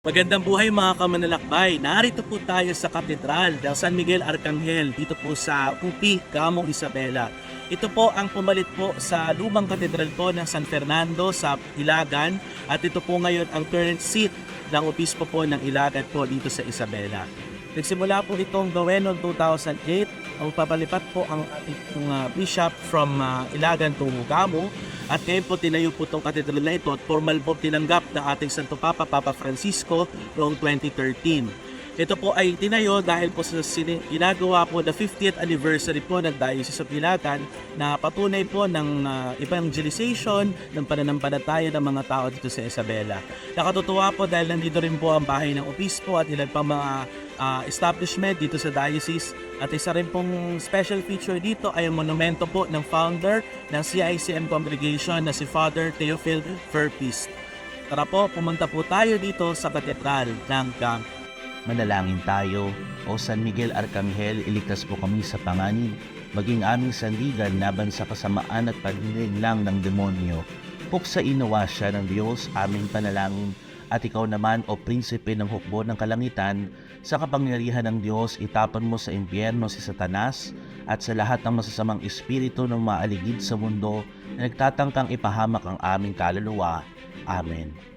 Magandang buhay mga kamanlalakbay. Narito po tayo sa Katedral del San Miguel Arcangel dito po sa UP, Camong Isabela. Ito po ang pumalit po sa lumang katedral po ng San Fernando sa Ilagan at ito po ngayon ang current seat ng obispo po ng Ilagan po dito sa Isabela. Nagsimula po itong gawin noong 2008. Ang papalipat po ang ating bishop from Ilagan to Camo. At ngayon po tinayo po itong katedral na ito at formal po tinanggap ng ating Santo Papa, Papa Francisco noong 2013. Ito po ay tinayo dahil po sa ginagawa po the 50th anniversary po ng Diocese of Ilagan na patunay po ng evangelization ng pananampalataya ng mga tao dito sa Isabela. Nakatutuwa po dahil nandito rin po ang bahay ng obispo at ilan pang mga establishment dito sa diocese. At isa rin pong special feature dito ay ang monumento po ng founder ng CICM congregation na si Father Theophil Verpist. Tara po, pumunta po tayo dito sa Katedral ng Camp. Manalangin tayo, O San Miguel Arcangel, iligtas po kami sa panganib, maging aming sandigan laban sa kasamaan at pagnilinlang ng demonyo. Puksain nawa siya ng Diyos, aming panalangin, at ikaw naman, O Prinsipe ng Hukbo ng Kalangitan, sa kapangyarihan ng Diyos, itapon mo sa impyerno si Satanas at sa lahat ng masasamang espiritu ng maaligid sa mundo na nagtatangkang ipahamak ang aming kaluluwa. Amen.